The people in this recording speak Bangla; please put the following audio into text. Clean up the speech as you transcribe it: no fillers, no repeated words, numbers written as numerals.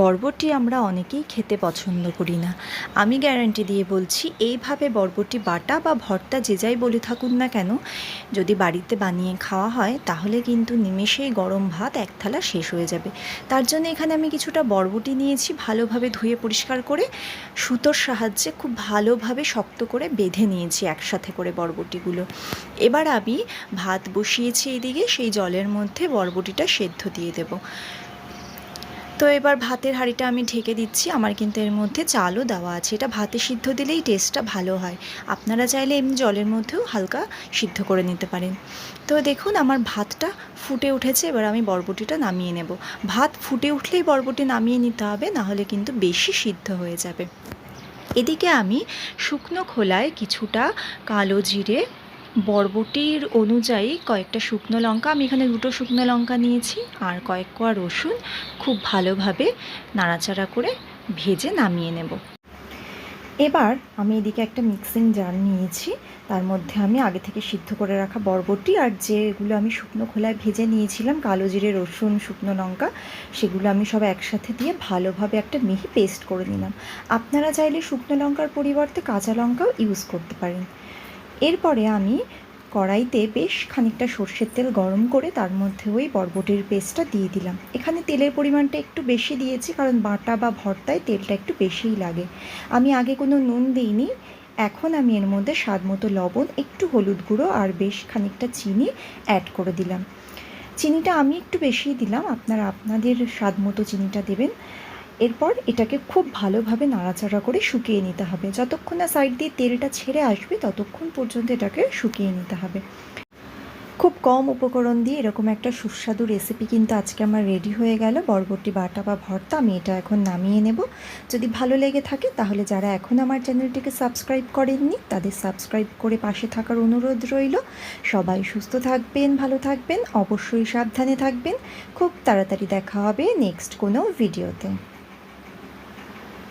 বরবটি আমরা অনেকেই খেতে পছন্দ করি না। আমি গ্যারান্টি দিয়ে বলছি, এইভাবে বরবটি বাটা বা ভর্তা যে যাই বলে থাকুন না কেন, যদি বাড়িতে বানিয়ে খাওয়া হয় তাহলে কিন্তু নিমেষেই গরম ভাত এক থালা শেষ হয়ে যাবে। তার জন্য এখানে আমি কিছুটা বরবটি নিয়েছি, ভালোভাবে ধুয়ে পরিষ্কার করে সুতোর সাহায্যে খুব ভালোভাবে শক্ত করে বেঁধে নিয়েছি একসাথে করে বরবটিগুলো। এবার আমি ভাত বসিয়েছি এদিকে, সেই জলের মধ্যে বরবটিটা সেদ্ধ দিয়ে দেবো। তো এবার ভাতের হাঁড়িটা আমি ঢেকে দিচ্ছি। আমার কিন্তু এর মধ্যে চালও দেওয়া আছে, এটা ভাতে সিদ্ধ দিলেই টেস্টটা ভালো হয়। আপনারা চাইলে এমনি জলের মধ্যেও হালকা সিদ্ধ করে নিতে পারেন। তো দেখুন আমার ভাতটা ফুটে উঠেছে, এবার আমি বরবটিটা নামিয়ে নেব। ভাত ফুটে উঠলেই বরবটি নামিয়ে নিতে হবে, নাহলে কিন্তু বেশি সিদ্ধ হয়ে যাবে। এদিকে আমি শুকনো খোলায় কিছুটা কালো জিরে, বরবটির অনুযায়ী কয়েকটা শুকনো লঙ্কা, আমি এখানে 2টো শুকনো লঙ্কা নিয়েছি, আর কয়েক কোয়া রসুন খুব ভালোভাবে নাড়াচাড়া করে ভেজে নামিয়ে নেব। এবার আমি এদিকে একটা মিক্সিং জার নিয়েছি, তার মধ্যে আমি আগে থেকে সিদ্ধ করে রাখা বরবটি আর যেগুলো আমি শুকনো খোলায় ভেজে নিয়েছিলাম, কালো জিরে, রসুন, শুকনো লঙ্কা, সেগুলো আমি সব একসাথে দিয়ে ভালোভাবে একটা মিহি পেস্ট করে নিলাম। আপনারা চাইলে শুকনো লঙ্কার পরিবর্তে কাঁচা লঙ্কাও ইউজ করতে পারেন। এরপরে আমি কড়াইতে বেশ খানিকটা সর্ষের তেল গরম করে তার মধ্যে ওই বরবটির পেস্টটা দিয়ে দিলাম। এখানে তেলের পরিমাণটা একটু বেশি দিয়েছি, কারণ বাটা বা ভর্তায় তেলটা একটু বেশিই লাগে। আমি আগে কোনো নুন দিইনি। এখন আমি এর মধ্যে স্বাদ মতো লবণ, একটু হলুদ গুঁড়ো আর বেশ খানিকটা চিনি অ্যাড করে দিলাম। চিনিটা আমি একটু বেশিই দিলাম, আপনারা আপনাদের স্বাদ মতো চিনিটা দেবেন। এরপর এটাকে খুব ভালোভাবে নাড়াচাড়া করে শুকিয়ে নিতে হবে। যতক্ষণ না সাইড দিয়ে তেলটা ছেড়ে আসবে ততক্ষণ পর্যন্ত এটাকে শুকিয়ে নিতে হবে। খুব কম উপকরণ দিয়ে এরকম একটা সুস্বাদু রেসিপি কিন্তু আজকে আমার রেডি হয়ে গেল, বরবটি বাটা বা ভর্তা। আমি এটা এখন নামিয়ে নেব। যদি ভালো লেগে থাকে তাহলে যারা এখন আমার চ্যানেলটিকে সাবস্ক্রাইব করেননি তাদের সাবস্ক্রাইব করে পাশে থাকার অনুরোধ রইল। সবাই সুস্থ থাকবেন, ভালো থাকবেন, অবশ্যই সাবধানে থাকবেন। খুব তাড়াতাড়ি দেখা হবে নেক্সট কোনো ভিডিওতে।